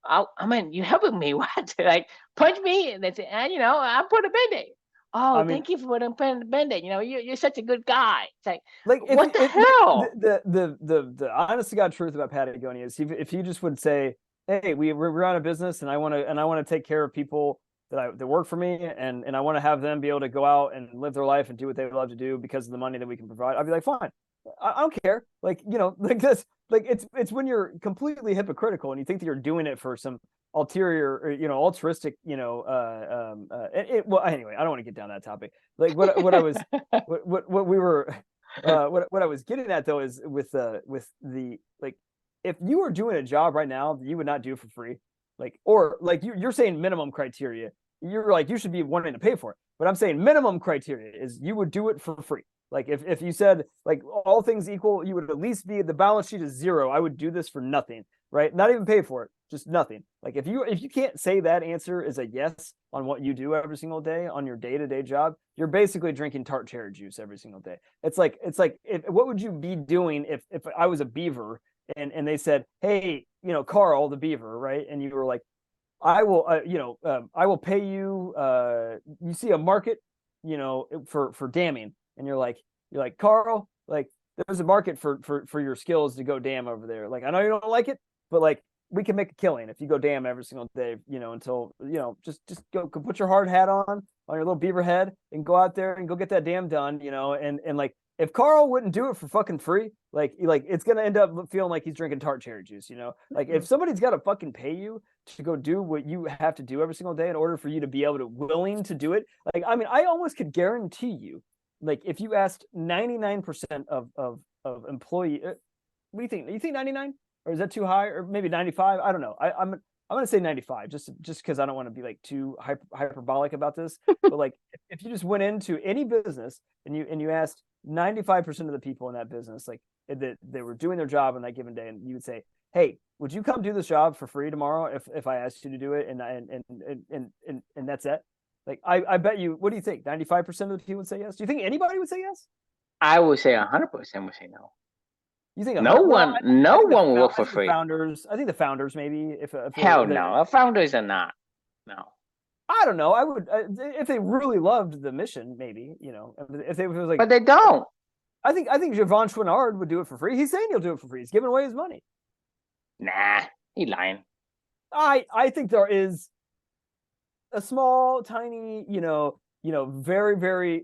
I mean, you helping me? What? Like, punch me, and then say, I put a band-aid. Oh, thank you for the band-aid. You're such a good guy. It's like what the hell? The honest to God truth about Patagonia is if you just would say, hey, we're on a business, and I want to take care of people that work for me, and I want to have them be able to go out and live their life and do what they love to do because of the money that we can provide. I'd be like, fine. I don't care. Like, like this, like it's when you're completely hypocritical and you think that you're doing it for some ulterior or, altruistic, well, anyway, I don't want to get down that topic. Like what I was, what we were, what I was getting at though is with the, like, if you were doing a job right now that you would not do for free, like, or like you're saying minimum criteria, you're like, you should be wanting to pay for it. But I'm saying minimum criteria is you would do it for free. Like if you said like all things equal, you would at least be the balance sheet is 0. I would do this for nothing, right? Not even pay for it, just nothing. Like if you can't say that answer is a yes on what you do every single day on your day-to-day job, you're basically drinking tart cherry juice every single day. It's like what would you be doing if I was a beaver and they said, hey, Carl the beaver, right? And you were like, I will, I will pay you. You see a market, for damming. And you're like, Carl, like there's a market for your skills to go dam over there. Like, I know you don't like it, but like we can make a killing if you go dam every single day, until, just go put your hard hat on your little beaver head and go out there and go get that dam done, and like, if Carl wouldn't do it for fucking free, like it's going to end up feeling like he's drinking tart cherry juice, like if somebody's got to fucking pay you to go do what you have to do every single day in order for you to be able to willing to do it. Like, I mean, I almost could guarantee you, like if you asked 99% of employee, What do you think? You think 99, or is that too high, or maybe 95? I don't know. I'm going to say 95, just because I don't want to be like too hyperbolic about this. But like, if you just went into any business and you asked 95% of the people in that business, like that they were doing their job on that given day, and you would say, "Hey, would you come do this job for free tomorrow if I asked you to do it?" And that's it. Like, I bet you. What do you think? 95% of the people would say yes. Do you think anybody would say yes? I would say 100% would say no. You think No 100? Well, one, no one will work for free. I think the founders maybe if Hell no, founders are not. No. I don't know. I would if they really loved the mission, maybe, if it was like. But they don't. I think Yvon Chouinard would do it for free. He's saying he'll do it for free. He's giving away his money. Nah, he lying. I think there is a small, tiny, very, very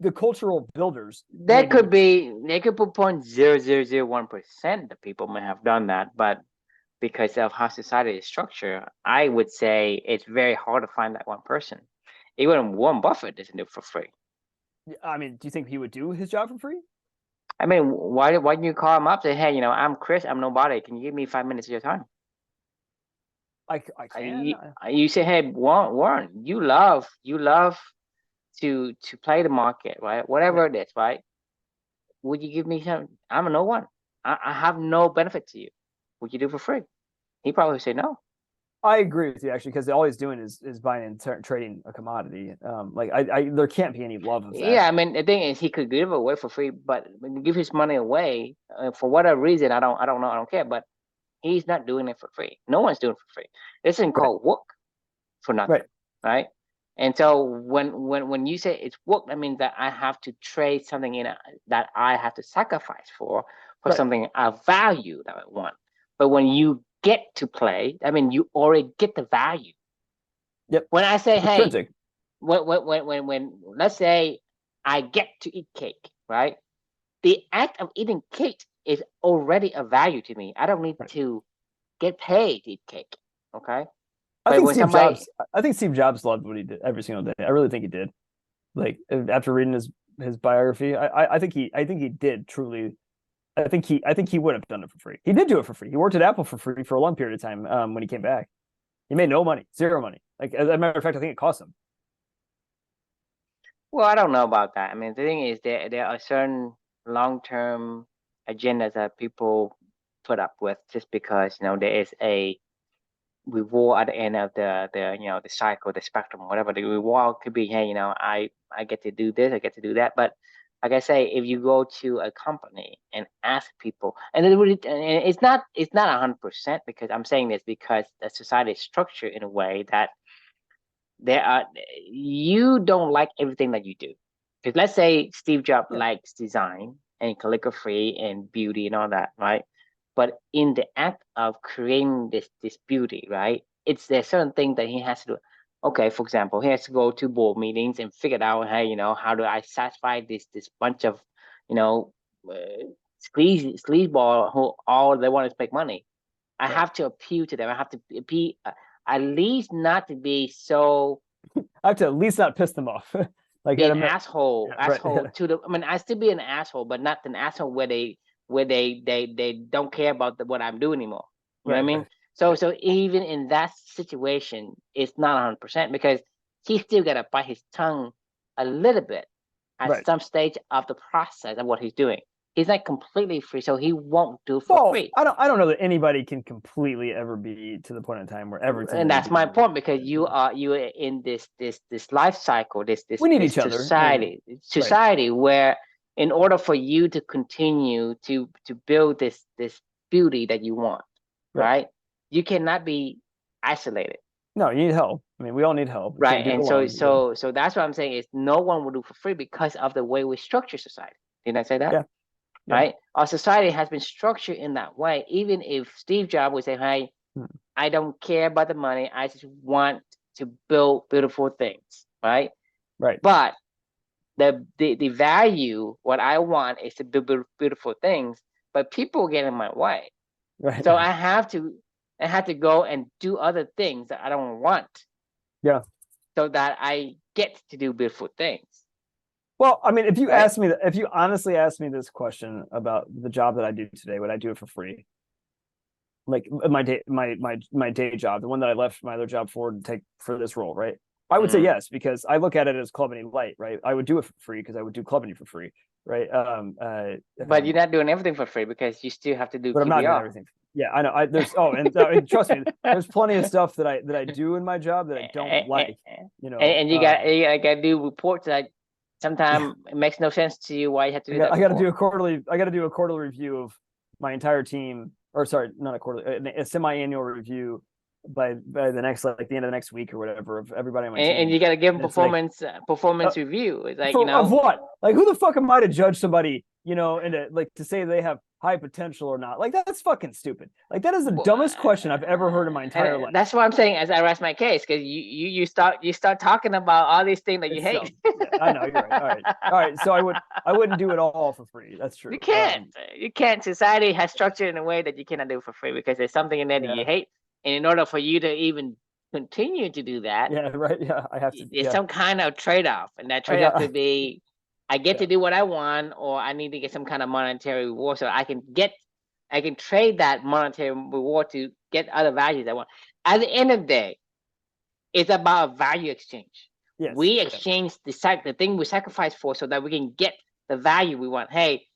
the cultural builders. They could put 0.0001% that people may have done that, but because of how society is structured, I would say it's very hard to find that one person. Even Warren Buffett doesn't do it for free. I mean, do you think he would do his job for free? I mean, why didn't you call him up and say, hey, I'm Chris, I'm nobody. Can you give me 5 minutes of your time? I can. You say, hey, Warren, you love to play the market, right? Whatever it is, right? Would you give me some? I'm a no one. I have no benefit to you. Would you do it for free? He probably say no. I agree with you, actually, because all he's doing is buying and trading a commodity. Like I there can't be any love of that. Yeah, I mean, the thing is, he could give it away for free, but when you give his money away for whatever reason, I don't know, I don't care. But he's not doing it for free. No one's doing it for free. This isn't called work for nothing, right? And so when you say it's work, that means that I have to trade something in that I have to sacrifice for something of value that I want. But when you get to play, I mean, you already get the value. Yep. When I say, hey, when let's say I get to eat cake, right? The act of eating cake is already a value to me. I don't need to get paid to eat cake. Okay. I think Steve Jobs loved what he did every single day. I really think he did. Like, after reading his biography, I think he did truly. I think he would have done it for free. He did do it for free. He worked at Apple for free for a long period of time. When he came back, he made no money, zero money. Like, as a matter of fact, I think it cost him. Well, I don't know about that. I mean, the thing is, there are certain long-term agendas that people put up with just because there is a reward at the end of the cycle, the spectrum, whatever. The reward could be, hey, I get to do this, I get to do that. But like I say, if you go to a company and ask people, and it's not 100%, because I'm saying this because the society is structured in a way that you don't like everything that you do. Because let's say Steve Jobs likes design and calligraphy and beauty and all that, right? But in the act of creating this beauty, right, there's certain things that he has to do. Okay, for example, he has to go to board meetings and figure out, hey, how do I satisfy this bunch of, sleazeball who all they want is make money. I have to appeal to them. I have to appeal, at least not to be so. I have to at least not piss them off. Like, be an asshole to the. I mean, I still be an asshole, but not an asshole where they don't care about what I'm doing anymore. You know what I mean? So even in that situation, it's not 100%, because he still got to bite his tongue a little bit at some stage of the process of what he's doing. He's not completely free, so he won't do for free. I don't know that anybody can completely ever be to the point in time where everything. And that's my point, because you are in this life cycle, this we need each society where, in order for you to continue to build this beauty that you want, right? You cannot be isolated. No, you need help. I mean, we all need help. Right. And so that's what I'm saying is no one will do for free because of the way we structure society. Didn't I say that? Yeah. Right. Our society has been structured in that way. Even if Steve Jobs would say, hey, I don't care about the money, I just want to build beautiful things. Right. But the value, what I want is to build beautiful things, but people get in my way. Right. So I have to go and do other things that I don't want. Yeah. So that I get to do beautiful things. Well, I mean, if you right? ask me, if you honestly ask me this question about the job that I do today, would I do it for free? Like my day job, the one that I left my other job for to take for this role, right? I would say Mm. yes, because I look at it as Club Any Light, right? I would do it for free because I would do Club Any for free, right? But you're not doing everything for free because you still have to do But I'm not doing QBR. everything. Yeah, I know. And trust me, there's plenty of stuff that I do in my job that I don't like. You know, And you got to do reports that yeah, sometimes it makes no sense to you why you have to I do got that I got to do report. a quarterly. I got to do a quarterly review of my entire team, or sorry, not a quarterly, a semi-annual review by the next like the end of the next week or whatever of everybody on my And team. you got to give them And it's like, performance review. It's like, for of what? Like, who the fuck am I to judge somebody? You know, and to say they have high potential or not? Like, that's fucking stupid. Like, that is the well, dumbest question I've ever heard in my entire and life. that's what I'm saying as I rest my case, because you start talking about all these things that you It's hate. dumb. Yeah, I know. You're right. All right. So I wouldn't do it all for free. That's You true. can't. You can't. Society has structured in a way that you cannot do for free because there's something in there that you Yeah, hate. And in order for you to even continue to do that, yeah, right. Yeah, I have to. there's Yeah, some kind of trade-off. And that I trade-off got. could be I get to Yeah, do what I want, or I need to get some kind of monetary reward so I can trade that monetary reward to get other values I want. At the end of the day, it's about value exchange. yes, We yeah, exchange the thing we sacrifice for so that we can get the value we want. Hey,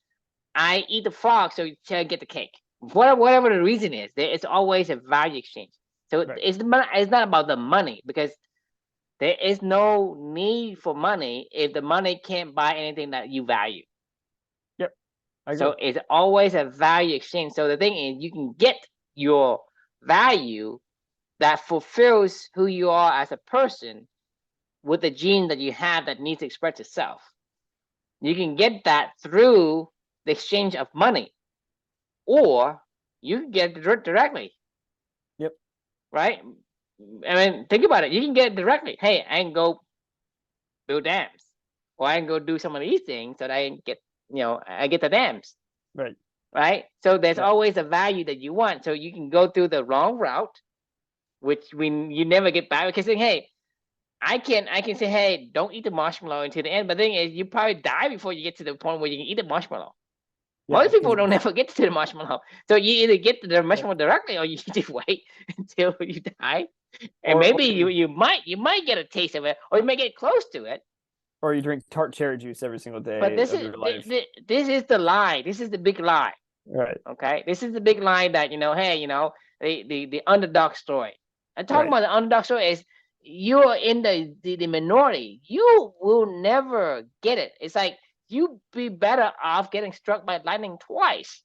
I eat the frog so you can get the cake. Whatever the reason is, it's always a value exchange. So right. it's not about the money, because there is no need for money if the money can't buy anything that you value. Yep, I agree. So it's always a value exchange. So the thing is, you can get your value that fulfills who you are as a person with the gene that you have that needs to express itself. You can get that through the exchange of money, or you can get it directly, Yep, right? I mean, think about it. You can get it directly. Hey, I can go build dams, or I can go do some of these things so that I get, I get the dams, right. right? So there's Yeah, always a value that you want. So you can go through the wrong route, which when you never get back, because saying, hey, I can say, hey, don't eat the marshmallow until the end. But the thing is, you probably die before you get to the point where you can eat the marshmallow. yeah. Most people don't ever get to the marshmallow. So you either get to the marshmallow directly, or you just wait until you die. And Or maybe you might get a taste of it, or you might get close to it. or you drink tart cherry juice every single But day this of is your life. this is the lie. This is the big lie. Right, Okay, this is the big lie that hey, the underdog story. And talking right. about the underdog story is you're in the minority. You will never get it. It's like you be better off getting struck by lightning twice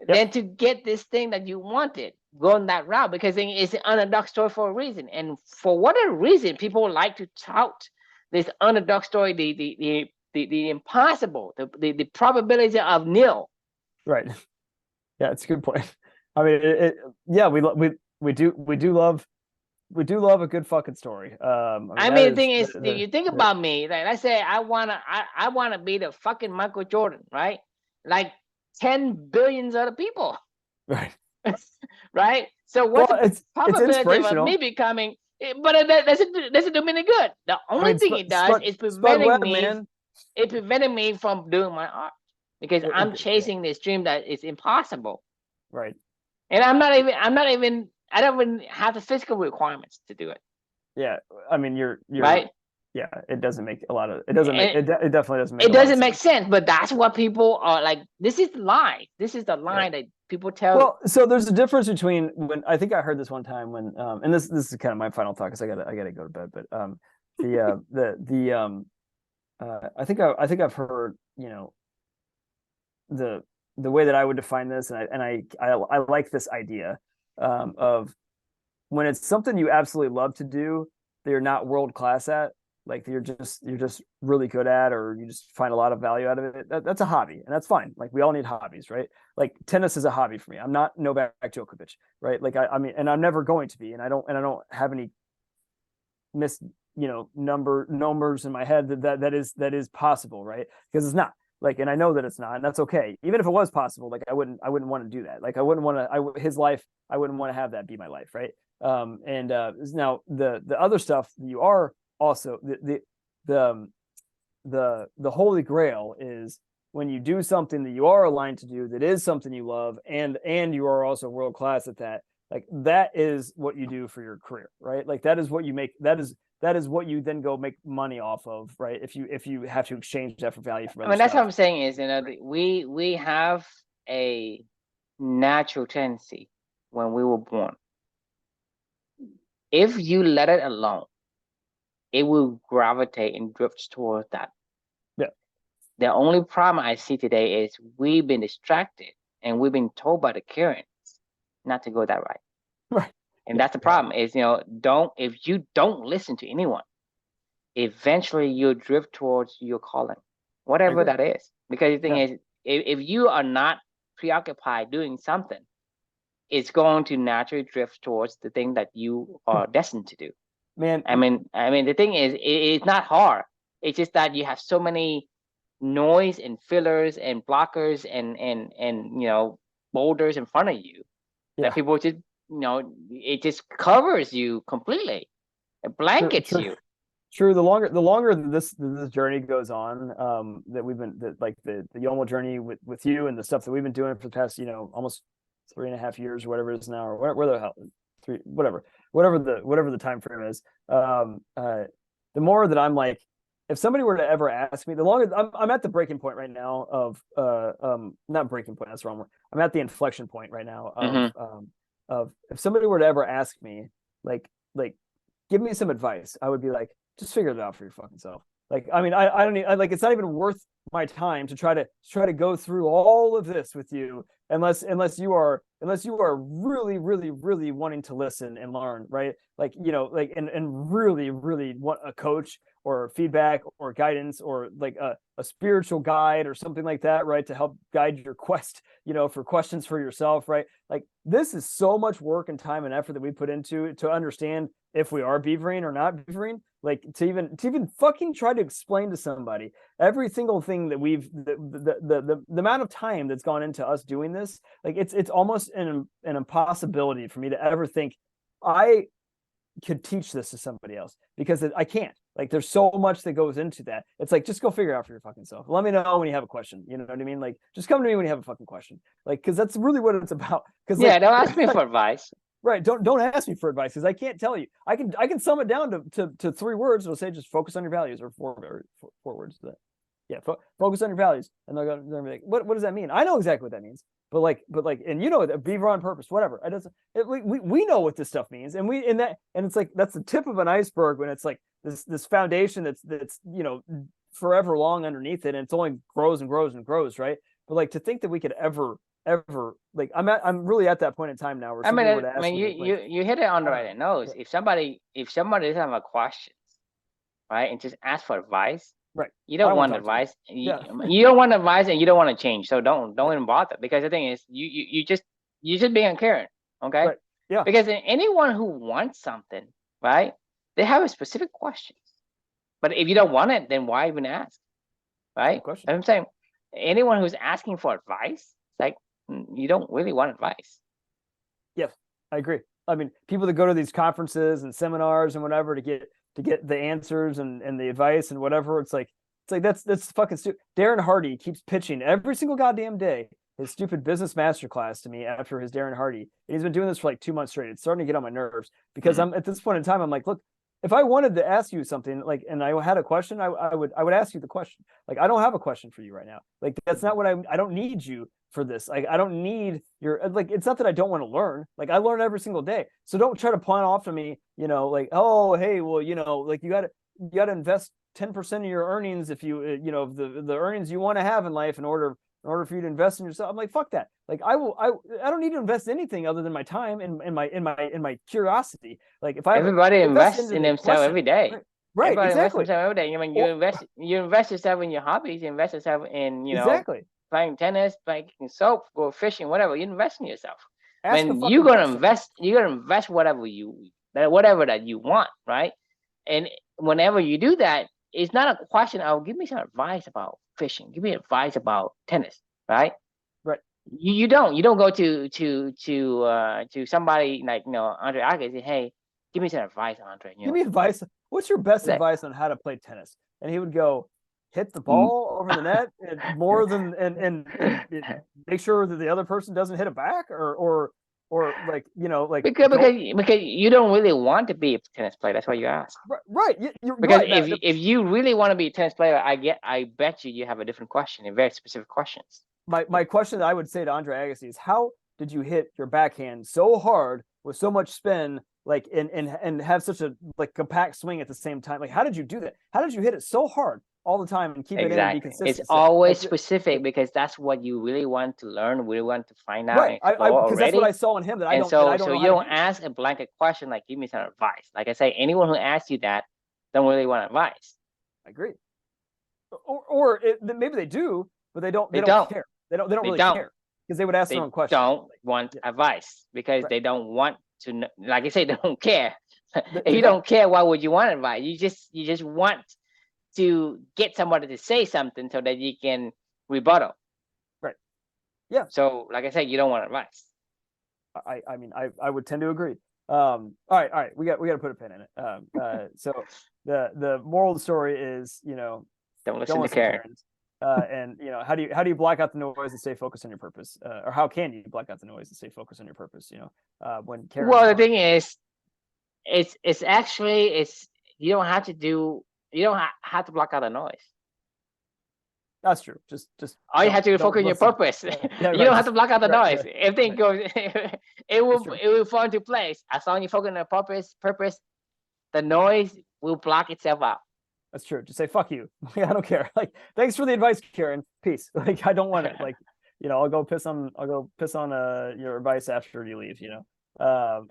Yep. than to get this thing that you wanted going that route, because it's an underdog story for a reason. And for whatever reason, people like to tout this underdog story, the impossible, the probability of nil. Right. Yeah, it's a good point. I mean, yeah, we do love a good fucking story. I mean, I that mean, the is thing is, you think about me. Like, let's say I wanna be the fucking Michael Jordan, right? Like 10 billions other people, right. right? So Well, what's the it's probability of me inspirational. becoming? But that doesn't do me any good. The I only mean, thing it does is Spud preventing Webb, me. man. It's preventing me from doing my art, because I'm Yeah, chasing this dream that is impossible, right. and I don't even have the physical requirements to do it, Yeah, I mean, right? yeah. It doesn't make a lot of. It doesn't make And it definitely doesn't make it a lot of doesn't make sense. sense, but that's what people are like. This is the lie. This is the Right. lie that people tell. Well, so there's a difference between when I think I heard this one time when and this is kind of my final thought because I gotta go to bed, but the I think I've heard, you know, the the way that I would define this, and I like this idea of when it's something you absolutely love to do that you're not world class at, like you're just really good at, or you just find a lot of value out of it. That's a hobby, and that's fine. Like we all need hobbies, right? Like tennis is a hobby for me. I'm not Novak Djokovic, right? Like I mean, and I'm never going to be, and I don't have any miss, you know, numbers in my head that is possible, right? Because it's not. Like, and I know that it's not, and that's okay. Even if it was possible, like I wouldn't want to do that. Like I wouldn't want to. His life, I wouldn't want to have that be my life, right? And now the other stuff you are also the the holy grail is when you do something that you are aligned to do, that is something you love, and you are also world class at that. Like that is what you do for your career, right? Like that is what you make. That is what you then go make money off of, right? If you have to exchange that for value from I other mean, that's what stuff. I'm saying is, we have a natural tendency when we were born. If you let it alone, it will gravitate and drift towards that. Yeah. The only problem I see today is we've been distracted and we've been told by the currents not to go that right. Right. And that's the problem is, if you don't listen to anyone, eventually you'll drift towards your calling, whatever that is. Because the thing is, if you are not preoccupied doing something, it's going to naturally drift towards the thing that you are destined to do. Man, I mean, the thing is, it's not hard. It's just that you have so many noise and fillers and blockers and boulders in front of you that people just it just covers you completely. It blankets you. True. The longer this journey goes on, that we've been the Yomo journey with you and the stuff that we've been doing for the past almost 3.5 years or whatever it is now, or where the hell whatever the time frame is. The more that I'm like, if somebody were to ever ask me, the longer I'm at the breaking point right now of not breaking point, that's the wrong word. I'm at the inflection point right now of if somebody were to ever ask me like give me some advice, I would be like, just figure it out for your fucking self. Like, I mean, I don't need, like, it's not even worth my time to try to go through all of this with you unless you are really, really, really wanting to listen and learn, right? Like, and really, really want a coach or feedback or guidance or like a spiritual guide or something like that, right? To help guide your quest, for questions for yourself, right? Like this is so much work and time and effort that we put into it to understand if we are beavering or not beavering, like to even fucking try to explain to somebody every single thing that the amount of time that's gone into us doing this, like it's almost an impossibility for me to ever think I could teach this to somebody else because I can't. Like there's so much that goes into that. It's like, just go figure it out for your fucking self. Let me know when you have a question. You know what I mean? Like just come to me when you have a fucking question. Like, cause that's really what it's about. Cause don't ask me for advice. Right. Don't ask me for advice because I can't tell you. I can sum it down to 3 words. It'll say just focus on your values, or four words. Focus on your values, and they're be like, what does that mean? I know exactly what that means, but and beaver on purpose, whatever. It doesn't. We know what this stuff means, and it's like that's the tip of an iceberg when it's like this foundation that's forever long underneath it, and it's only grows and grows and grows, right? But like to think that we could ever like I'm really at that point in time now where you hit it on the right nose. If somebody doesn't have a question, right, and just ask for advice, right, you don't want advice. You don't want advice, and you don't want to change. So don't even bother, because the thing is, you just being uncaring, okay? Right. Yeah. Because anyone who wants something, right, they have a specific questions. But if you don't want it, then why even ask, right? That's what I'm saying. Anyone who's asking for advice, like, you don't really want advice. Yes, I agree. I mean, people that go to these conferences and seminars and whatever to get the answers and the advice and whatever, it's like that's fucking stupid. Darren Hardy keeps pitching every single goddamn day his stupid business masterclass to me after his Darren Hardy. And he's been doing this for like 2 months straight. It's starting to get on my nerves because I'm at this point in time, I'm like, look, if I wanted to ask you something, like, and I had a question, I would ask you the question. Like, I don't have a question for you right now. Like, that's not what I don't need you for this. Like, I don't need your, like, it's not that I don't want to learn. Like, I learn every single day. So don't try to pawn off to me, like, oh, hey, well, like you got to invest 10% of your earnings if you, the earnings you want to have in life in order for you to invest in yourself. I'm like, fuck that. Like I don't need to invest anything other than my time and my curiosity. Like if everybody invests in themselves every day. Right. Everybody exactly. invests every day. I mean, you invest yourself in your hobbies, you invest yourself in, exactly. Playing tennis, making soap, go fishing, whatever. You invest in yourself. When you're gonna invest, whatever that you want, right? And whenever you do that, it's not a question of give me some advice about fishing, give me advice about tennis, right? Right. You don't go to somebody like Andre Agassi and say, hey, give me some advice, Andre. Give me advice. What's your best advice on how to play tennis? And he would go, hit the ball over the net and more than and make sure that the other person doesn't hit it back, or like, you know, like because you don't really want to be a tennis player. That's why you ask. right. You're Because right. if you really want to be a tennis player, I bet you have a different question, a very specific questions. My question that I would say to Andre Agassi is, how did you hit your backhand so hard with so much spin, like and have such a like compact swing at the same time? Like, how did you do that? How did you hit it so hard all the time and keep it in and be consistent? It's always specific, because that's what you really want to learn, really want to find out, right. and explore Because that's what I saw in him that I don't. So, I don't know you don't ask a blanket question like, give me some advice. Like I say, anyone who asks you that don't really want advice. I agree. Or maybe they do, but they don't care. They don't really care, because they would ask their own questions. Don't want advice because they don't want to know. Like I say, they don't care. If you don't care, why would you want advice? You just want to get somebody to say something so that you can rebuttal. Right. Yeah. So, like I said, you don't want advice. I mean, I would tend to agree. All right. We got to put a pin in it. So the moral of the story is, you know, don't listen to Karen. And you know, how do you block out the noise and stay focused on your purpose? Or how can you block out the noise and stay focused on your purpose? You know, when Karen. Well, the thing is, it's actually you don't have to block out the noise. That's true. Just all you have to focus on your purpose. Yeah, you don't have to block out the noise. Right. Everything goes. It will fall into place as long as you focus on the purpose. The noise will block itself out. That's true. Just say fuck you. I don't care. Like, thanks for the advice, Karen. Peace. Like, I don't want it. Like, you know, I'll go piss on your advice after you leave. You know. All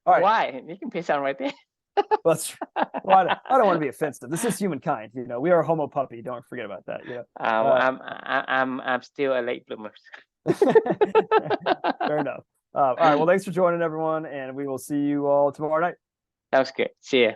right. Why? You can piss on right there. Well, I don't want to be offensive. This is humankind. You know, we are homo puppy. Don't forget about that. You know. I'm still a late bloomer. Fair enough. All right. Well, thanks for joining, everyone, and we will see you all tomorrow night. That was good. See ya.